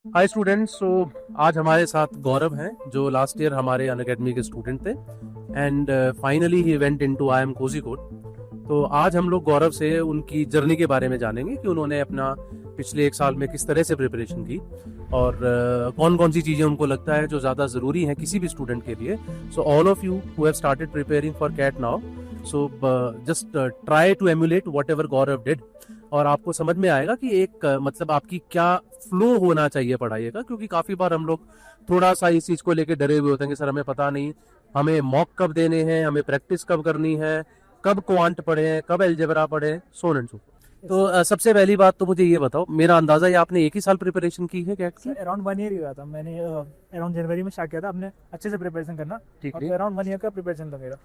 Hi students. आज हमारे साथ गौरव हैं जो लास्ट ईयर हमारे अनअकैडमी के स्टूडेंट थे and finally he went into IIM Kozhikode. तो आज हम लोग गौरव से उनकी जर्नी के बारे में जानेंगे कि उन्होंने अपना पिछले एक साल में किस तरह से प्रिपरेशन की और कौन कौन सी चीज़ें उनको लगता है जो ज़्यादा ज़रूरी हैं किसी भी स्टूडेंट के लिए। So all of you who have started preparing for CAT now, so just try to emulate whatever Gaurav did और आपको समझ में आएगा कि एक मतलब आपकी क्या फ्लो होना चाहिए पढ़ाई का। क्योंकि काफी बार हम लोग थोड़ा सा इस चीज को लेके डरे हुए होते हैं कि सर हमें पता नहीं हमें मॉक कब देने हैं, हमें प्रैक्टिस कब करनी है, कब क्वांट पढ़े, कब अलजेब्रा पढ़े, सो एंड सो। तो सबसे पहली बात तो मुझे ये बताओ, मेरा अंदाजा ये आपने एक ही साल प्रिपरेशन की है कैट की? अराउंड 1 ईयर ही हुआ था। मैंने अराउंड जनवरी में स्टार्ट किया था अपने अच्छे से प्रिपरेशन करना। ठीक और है, अराउंड 1 ईयर का प्रिपरेशन था मेरा।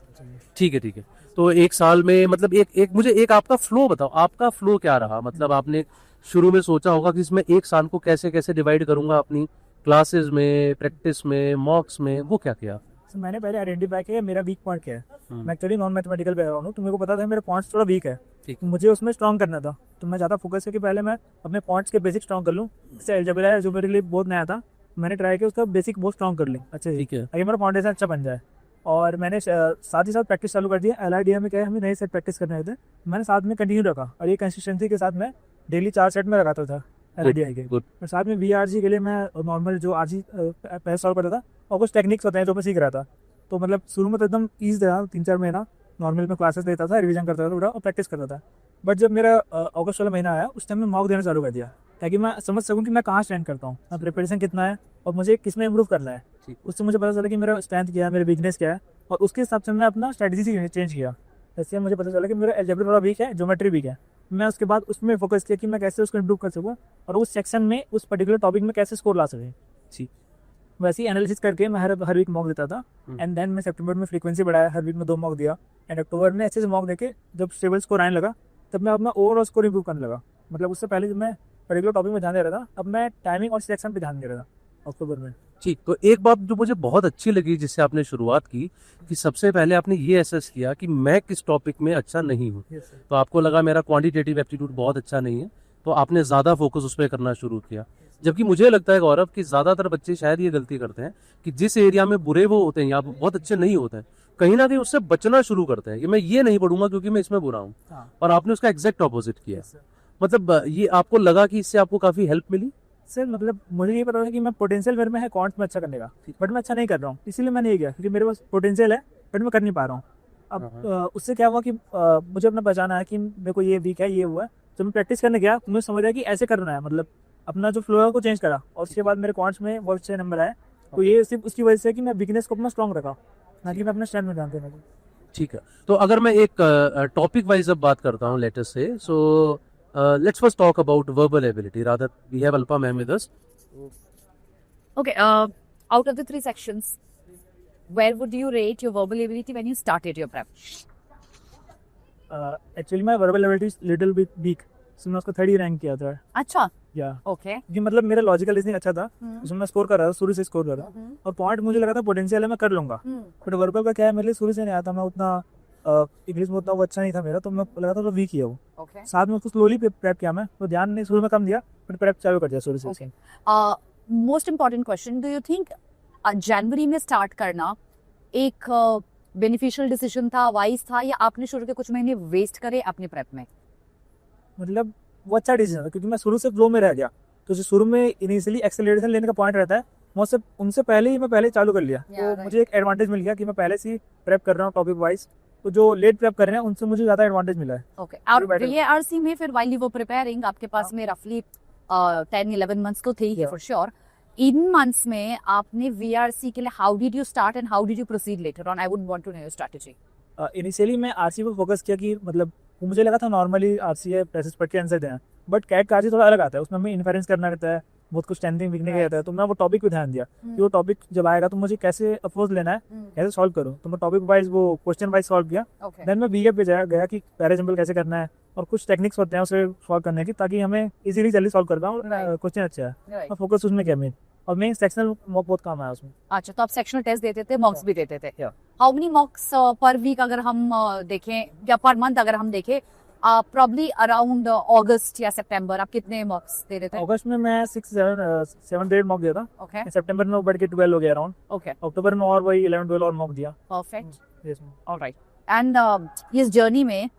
ठीक है, ठीक है। तो एक साल में मतलब एक मुझे एक आपका फ्लो बताओ, आपका फ्लो क्या रहा? मतलब आपने शुरू में सोचा होगा कि इसमें एक साल को कैसे कैसे डिवाइड करूंगा, अपनी क्लासेस में, प्रैक्टिस में, मॉक्स में, वो क्या किया? तो मैंने पहले आइडेंटिफाई किया मेरा वीक पॉइंट क्या है। हम्म, मैं एक्चुअली नॉन मैथमेटिकल बैकग्राउंड हूँ, तो मेरे को पता था मेरा पॉइंट्स थोड़ा वीक है। ठीक तो मुझे उसमें स्ट्रॉन्ग करना था, तो मैं ज़्यादा फोकस करके पहले मैं अपने पॉइंट्स के बेसिक स्ट्रॉन्ग कर लूँ। जैसे अलजेब्रा है जो मेरे लिए बहुत नया था, मैंने ट्राई किया उसका बेसिक बहुत स्ट्रॉन्ग कर लें अच्छे से, ठीक है। ताकि मेरा फाउंडेशन अच्छा बन जाए। और मैंने साथ ही साथ प्रैक्टिस चालू कर दिया। LIDA में क्या है, हमें नए सेट प्रैक्टिस करने थे, मैंने साथ में कंटिन्यू रखा और ये कंसिस्टेंसी के साथ मैं डेली 4 सेट में लगाता था गुड, LIDA के। गुड। और साथ में VRG के लिए मैं नॉर्मल जो RG पहले सॉल्व करता था, और कुछ टेक्निक्स होते हैं जो मैं सीख रहा था। तो मतलब शुरू में तो एकदम ईजी था, 3-4 महीना नॉर्मल में क्लासेस लेता था, रिवीजन करता था थोड़ा और प्रैक्टिस करता था। बट जब मेरा अगस्त वाला महीना आया, उस टाइम मैं मॉक देना चालू कर दिया, ताकि मैं समझ सकूं कि मैं कहाँ स्टैंड करता हूँ, मैं प्रिपरेशन कितना है और मुझे किस में इंप्रूव करना है। ठीक। उससे मुझे पता चला कि मेरा स्ट्रेंथ क्या है, मेरा वीकनेस क्या है, और उसके हिसाब से मैं अपना स्ट्रेटजी चेंज किया। जैसे मुझे पता चला कि मेरा अलजेब्रा थोड़ा वीक है, ज्योमेट्री वीक है, मैं उसके बाद उसमें फोकस किया कि मैं कैसे उसको इंप्रूव कर सकूँ और उस सेक्शन में उस पर्टिकुलर टॉपिक में कैसे स्कोर ला सकें। ठीक। वैसे ही एनालिसिस करके मैं हर वीक मॉक देता था। हम्म। एंड देन मैं सितंबर में फ्रीक्वेंसी बढ़ाया, हर वीक में 2 मॉक दिया। एंड अक्टूबर में अच्छे से मॉक देके जब स्टेबल स्कोर आने लगा, तब मैं अपना ओवरऑल स्कोर इंप्रूव करने लगा। मतलब उससे पहले जब मैं पर्टिकुलर टॉपिक में ध्यान दे रहा था, अब मैं टाइमिंग और सिलेक्शन पे ध्यान दे रहा था अक्टूबर में। ठीक। तो एक बात जो मुझे बहुत अच्छी लगी जिससे आपने शुरुआत की कि सबसे पहले आपने ये एसेस किया कि मैं किस टॉपिक में अच्छा नहीं हूँ। Yes sir. तो आपको लगा मेरा क्वांटिटेटिव एप्टीट्यूड बहुत अच्छा नहीं है, तो आपने ज़्यादा फोकस उस पर करना शुरू किया। जबकि मुझे लगता है गौरव कि ज़्यादातर बच्चे शायद ये गलती करते हैं कि जिस एरिया में बुरे वो होते हैं या बहुत अच्छे नहीं होते हैं, कहीं ना कहीं उससे बचना शुरू करते हैं कि मैं ये नहीं पढ़ूंगा क्योंकि मैं इसमें बुरा हूँ। हाँ। और आपने उसका एग्जैक्ट ऑपोजिट किया। Yes sir. मतलब ये आपको लगा कि इससे आपको काफ़ी हेल्प मिली? सर मतलब मुझे ये पता था कि मैं पोटेंशियल मेरे में है क्वांट्स में अच्छा करने का, बट मैं अच्छा नहीं कर रहा हूँ, इसीलिए मैंने ये किया क्योंकि मेरे पास पोटेंशियल है बट मैं कर नहीं पा रहा हूँ। अब उससे क्या हुआ कि मुझे अपना पहचाना है कि मेरे को ये वीक है, ये हुआ है। जब मैं प्रैक्टिस करने गया तो मुझे समझ आया कि ऐसे करना है, मतलब अपना जो फ्लो है को चेंज करा, और उसके बाद मेरे क्वांट्स में बहुत अच्छे नंबर आए। तो ये सिर्फ उसकी वजह से है कि मैं वीकनेस को अपना स्ट्रॉन्ग रखा, ना कि मैं अपने स्ट्रेंथ में ध्यान देना। ठीक है। तो अगर मैं एक टॉपिक वाइज अब बात करता हूँ लेटर से, so let's first talk about verbal ability. Rather we have Alpa ma'am with us. Okay, out of the 3 sections, where would you rate your verbal ability when you started your prep? Actually मैं verbal ability little bit weak, so मैं उसको 3rd rank किया था। अच्छा, या okay. कि मतलब मेरा लॉजिकल रीजनिंग अच्छा था, हम्म, उसमें मैं स्कोर कर रहा था, शुरू से स्कोर कर रहा था, और पॉइंट मुझे लगा था पोटेंशियल है, मैं कर लूंगा। बट वर्बल का क्या है, मेरे लिए शुरू से नहीं आता, मैं उतना इंग्लिश में उतना वो अच्छा नहीं था मेरा, तो मैं लगा था तो वीक ही है वो। okay. साथ में उसको स्लोली प्रेप किया, मैं तो ध्यान नहीं शुरू में कम दिया, बट प्रेप चालू कर दिया शुरू से। Okay. Most important question, do you think जनवरी में स्टार्ट करना एक बेनिफिशियल डिसीजन था, वाइज था, या आपने शुरू के कुछ महीने वेस्ट करे अपने प्रेप में? मतलब वो अच्छा डिसीजन था क्योंकि मैं शुरू से फ्लो में रह गया। तो जो शुरू में इनिशियली एक्सेलरेशन लेने का पॉइंट रहता है, मैं उससे उनसे पहले ही मैं चालू कर लिया। Yeah, तो right. मुझे एक एडवांटेज मिल गया कि मैं पहले से ही प्रेप कर रहा हूँ टॉपिक वाइज। तो जो लेट प्रेप कर रहे हैं उनसे मुझे ज़्यादा एडवांटेज मिला है। Okay. और better. VARC में फिर while you were preparing आपके पास में रफली 10-11 मंथ्स तो थे ही Yeah. For sure. इन मंथ्स में आपने VRC के लिए how did you start and how did you proceed later on? I would want to know your strategy. Initially मैं आरसी पर फोकस किया कि मतलब वो मुझे लगा था नॉर्मली आरसी है, पैसेज पढ़ के आंसर देना, बट कैट का आरसी थोड़ा अलग आता है, उसमें हमें इन्फेरेंस करना रहता है, बहुत कुछ स्ट्रेंथिंग वीकनेस Right. रहता है। तो मैं वो टॉपिक पे ध्यान दिया कि वो टॉपिक जब आएगा तो मुझे कैसे अप्रोच लेना है, कैसे सॉल्व करूँ। तो मैं टॉपिक वाइज वो क्वेश्चन वाइज सॉल्व किया। Okay. देन मैं बीए पे गया कि पैरासिम्पल कैसे करना है, और कुछ टेक्निक्स होते हैं उसे सॉल्व करने की, ताकि हमें इजीली जल्दी सॉल्व कर पाऊँ, Right. क्वेश्चन अच्छा है। Right. और फोकस उसमें क्या मेन, और मेन सेक्शनल मॉक बहुत काम आया उसमें। अच्छा, तो आप सेक्शनल टेस्ट देते थे, मॉक्स भी देते थे। Yeah. हाउ मेनी मॉक्स पर वीक अगर हम देखें या पर मंथ अगर हम देखें, प्रॉब्ली अराउंड अगस्त या सितंबर आप कितने मॉक्स दे रहे थे? अगस्त में मैं 7 8 मॉक दिया था। ओके सितंबर में वो बढ़ के 12 हो गया अराउंड। ओके अक्टूबर में और वही 11 12 और मॉक दिया। Perfect yes ma'am. Alright. And इस जर्नी में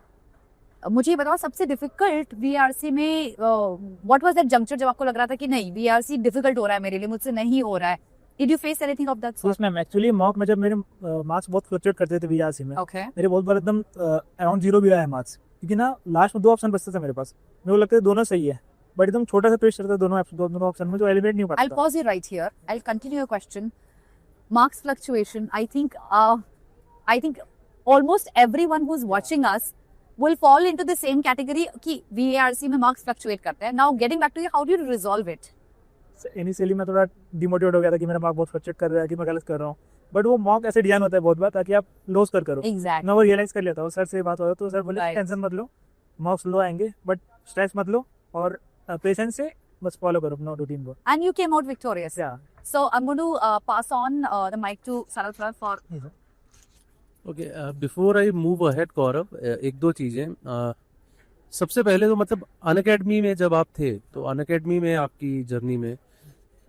मुझे ये बताओ सबसे डिफिकल्ट वीआरसी में व्हाट वाज दैट जंक्चर जब आपको लग रहा था कि नहीं वीआरसी डिफिकल्ट हो रहा है मेरे लिए, मुझसे नहीं हो रहा है? Did you face anything of that? Yes ma'am, actually mock में जब मेरे मार्क्स बहुत फ्लक्चुएट करते थे वीआरसी में, ओके मेरे बहुत बार एकदम अराउंड 0 भी आया मार्क्स, क्योंकि ना लास्ट में 2 ऑप्शन बचते थे मेरे पास, मेरे को लगता है दोनों सही है, बट एकदम छोटा सा ट्विस्ट रहता है दोनों ऑप्शन में जो एलिमिनेट नहीं हो I'll पाता। pause you right here. I'll continue your question. Marks fluctuation. I think almost everyone who's watching us will fall into the same category कि VARC में marks fluctuate करते हैं. Now getting back to you, how do you resolve it? Initially मैं थोड़ा demotivate हो गया था कि मेरा मार्क बहुत फ्लक्चुएट कर रहा है, कि मैं गलत कर रहा हूँ, बट वो मॉक ऐसे डिजाइन होता है बहुत बार ताकि आप लॉस करो। Exactly. मैं वो रियलाइज कर लेता हूँ, सर से बात हो तो सर बोले Right. टेंशन मत लो, मार्क्स लो आएंगे, बट स्ट्रेस मत लो और पेशेंस से बस फॉलो करो अपना रूटीन को। And you came out victorious. Yeah. So I'm going to pass on the mic to Saralpra for. Okay, before I move ahead Gaurav, एक दो चीज़ें। सबसे पहले तो मतलब अनअकैडमी में जब आप थे तो अनअकैडमी में आपकी जर्नी में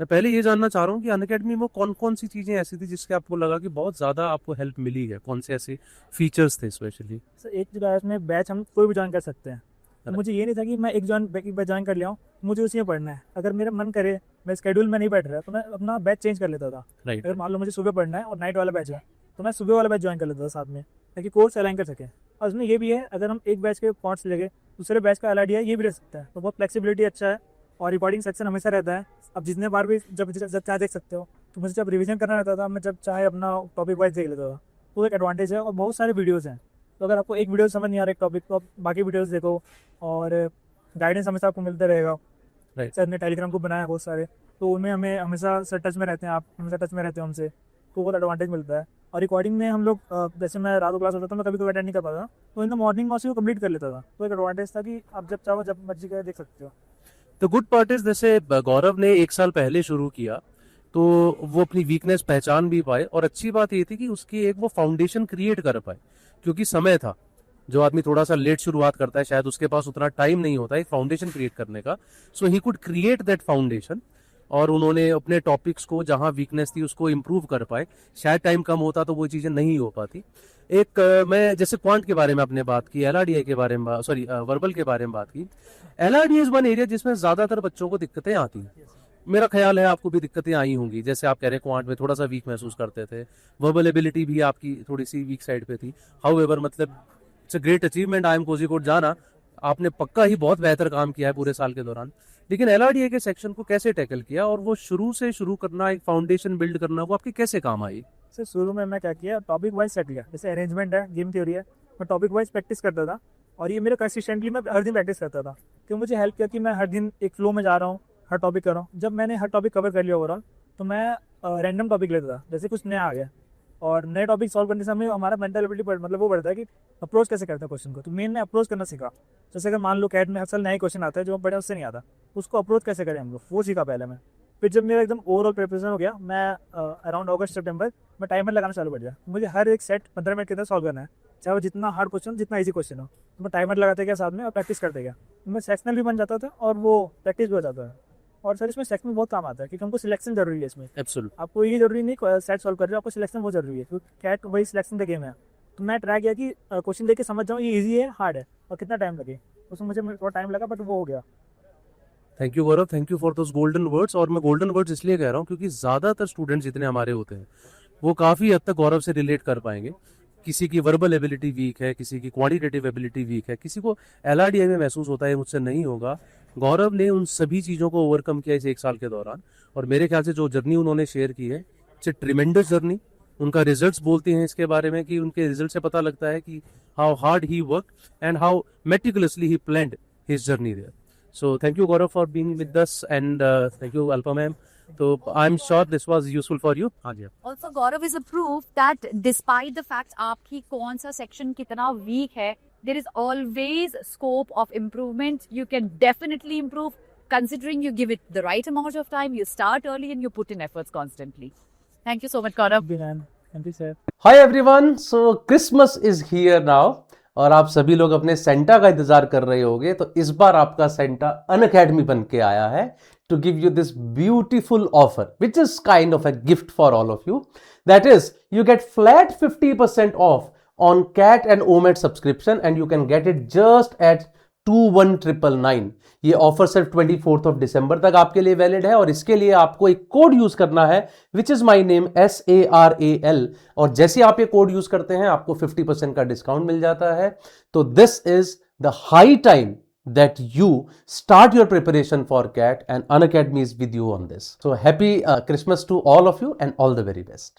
मैं पहले ये जानना चाह रहा हूँ कि अनअकैडमी में कौन कौन सी चीज़ें ऐसी थी जिसके आपको लगा कि बहुत ज़्यादा आपको हेल्प मिली है, कौन से ऐसे फीचर्स थे स्पेशली? सर एक जो में बैच हम कोई भी ज्वाइन कर सकते हैं, तो मुझे ये नहीं था कि मैं एक बैच ज्वाइन कर लिया हूँ, मुझे उसी में पढ़ना है। अगर मेरा मन करे मैं स्केड्यूल में नहीं बैठ रहा तो मैं अपना बैच चेंज कर लेता था। राइट। अगर मान लो मुझे सुबह पढ़ना है और नाइट वाला बैच है तो मैं सुबह वाला बैच ज्वाइन कर लेता था साथ में, ताकि कोर्स अलाइन कर सके। और उसमें ये भी है अगर हम एक बैच के पॉइंट्स लेके दूसरे बैच का LRD है ये भी रह सकता है, तो बहुत फ्लेक्सिबिलिटी अच्छा है। और रिकॉर्डिंग सेक्शन हमेशा रहता है, अब जितने बार भी जब चाहे देख सकते हो। तो मुझे जब रिवीजन करना रहता था मैं जब चाहे अपना टॉपिक वाइज देख लेता था, तो एक एडवांटेज है। और बहुत सारे वीडियोज़ हैं, तो अगर आपको एक वीडियो समझ नहीं आ रहा एक टॉपिक तो आप बाकी वीडियोज़ देखो, और गाइडेंस हमेशा आपको मिलता रहेगा। Right. सर ने टेलीग्राम को बनाया बहुत सारे, तो उनमें हमें हमेशा सर टच में रहते हैं, आप हमेशा टच में रहते हो हमसे, तो बहुत एडवांटेज मिलता है। और रिकॉर्डिंग में हम लोग जैसे मैं रात को क्लास होता था, मैं कभी कभी अटेंड नहीं कर पाता, तो इन द मॉर्निंग में उसी को कंप्लीट कर लेता था, तो एक एडवांटेज था कि आप जब चाहो जब मर्जी का देख सकते हो। तो गुड पार्ट इज जैसे गौरव ने 1 साल पहले शुरू किया तो वो अपनी वीकनेस पहचान भी पाए, और अच्छी बात ये थी कि उसकी एक वो फाउंडेशन क्रिएट कर पाए, क्योंकि समय था। जो आदमी थोड़ा सा लेट शुरुआत करता है शायद उसके पास उतना टाइम नहीं होता एक फाउंडेशन क्रिएट करने का, so he could create that foundation. और उन्होंने अपने टॉपिक्स को जहां वीकनेस थी उसको इम्प्रूव कर पाए। शायद टाइम कम होता तो वो चीज़ें नहीं हो पाती। एक मैं जैसे क्वांट के बारे में आपने बात की, LRDI के बारे में वर्बल के बारे में बात की। LRDI इज वन एरिया जिसमें ज़्यादातर बच्चों को दिक्कतें आती हैं। मेरा ख्याल है आपको भी दिक्कतें आई होंगी, जैसे आप कह रहे हैं क्वांट में थोड़ा सा वीक महसूस करते थे, वर्बल एबिलिटी भी आपकी थोड़ी सी वीक साइड पे थी। हाउएवर मतलब it's a great achievement IIM Kozhikode जाना, आपने पक्का ही बहुत बेहतर काम किया है पूरे साल के दौरान। लेकिन LRDI के सेक्शन को कैसे टैकल किया, और वो शुरू करना, एक फाउंडेशन बिल्ड करना, वो आपके कैसे काम आई? सर शुरू में मैं क्या किया, टॉपिक वाइज सेट किया, जैसे अरेंजमेंट है, गेम थ्योरी है, मैं टॉपिक वाइज प्रैक्टिस करता था। और ये मेरा कंसिस्टेंटली मैं हर दिन प्रैक्टिस करता था, क्योंकि मुझे हेल्प किया कि मैं हर दिन एक फ्लो में जा रहा हूँ, हर टॉपिक कर रहा हूँ। जब मैंने हर टॉपिक कवर कर लिया ओवरऑल, तो मैं रैंडम टॉपिक लेता था, जैसे कुछ नया आ गया। और नए टॉपिक सॉल्व करने से हमें हमारा मेंटल एबिलिटी मतलब वो बढ़ता है कि अप्रोच कैसे करते हैं क्वेश्चन को। तो मेन मैं अप्रोच करना सीखा। जैसे अगर मान लो कैट में अक्सर नए क्वेश्चन आता है जो हम पढ़े उससे नहीं आता, उसको अप्रोच कैसे करें हम लोग, वो सीखा पहले मैं। फिर जब मेरा एकदम ओवरऑल प्रिपरेशन हो गया, मैं अराउंड अगस्त सितंबर मैं टाइमर लगाना चालू कर दिया। मुझे हर एक सेट 15 मिनट के अंदर सॉल्व करना है, चाहे वो जितना हार्ड क्वेश्चन जितना ईजी क्वेश्चन हो। तो मैं टाइमर लगाते गया साथ में और प्रैक्टिस करते गया, तो मैं सेक्शनल भी बन जाता था और वो प्रैक्टिस भी हो जाता है। और सर इसमें सेक्शन बहुत काम आता है, क्योंकि हमको सिलेक्शन जरूरी है इसमें। एब्सोल्यूट। आपको ये जरूरी नहीं सेट सॉल्व कर रहे हो, आपको सिलेक्शन बहुत जरूरी है, क्योंकि कैट वही सिलेक्शन का गेम है। तो मैं ट्राई किया कि क्वेश्चन देख के समझ जाऊँ ये इजी है हार्ड है और कितना टाइम लगे। उसमें मुझे थोड़ा टाइम लगा, बट वो हो गया। Thank you Gaurav, thank you for those golden words. और मैं गोल्डन वर्ड्स इसलिए कह रहा हूँ क्योंकि ज़्यादातर स्टूडेंट्स जितने हमारे होते हैं वो काफ़ी हद तक गौरव से रिलेट कर पाएंगे। किसी की वर्बल एबिलिटी वीक है, किसी की क्वांटिटेटिव एबिलिटी वीक है, किसी को LRDI में महसूस होता है मुझसे नहीं होगा। गौरव ने उन सभी चीज़ों को ओवरकम किया इस 1 साल के दौरान, और मेरे ख्याल से जो जर्नी उन्होंने शेयर की है इट्स ए ट्रिमेंडस जर्नी। उनका रिजल्ट्स बोलते हैं इसके बारे में कि उनके रिजल्ट से पता लगता है कि how hard he work and how meticulously he planned his journey there. So thank you Gaurav for being with us, and thank you Alpa ma'am. So I'm sure this was useful for you. हाँ जी। Also Gaurav is a proof that despite the fact आपकी कौन सा section कितना weak है, there is always scope of improvement. You can definitely improve considering you give it the right amount of time, you start early and you put in efforts constantly. Thank you so much Gaurav. Thank you sir. Hi everyone. So Christmas is here now. और आप सभी लोग अपने Santa का इंतजार कर रहे होंगे, तो इस बार आपका सेंटा अनअकैडमी बन के आया है to give you this beautiful offer, which is kind of a gift for all of you. That is, you get flat 50% off on CAT and OMED subscription, and you can get it just at 21,999. ये offer सिर्फ 24th of December तक आपके लिए valid है, और इसके लिए आपको एक कोड यूज करना है, which is my name SARAL, और जैसे आप ये कोड यूज करते हैं आपको 50% का डिस्काउंट मिल जाता है. तो this is the high time that you start your preparation for CAT, and Unacademy is with you on this. So happy Christmas to all of you and all the very best.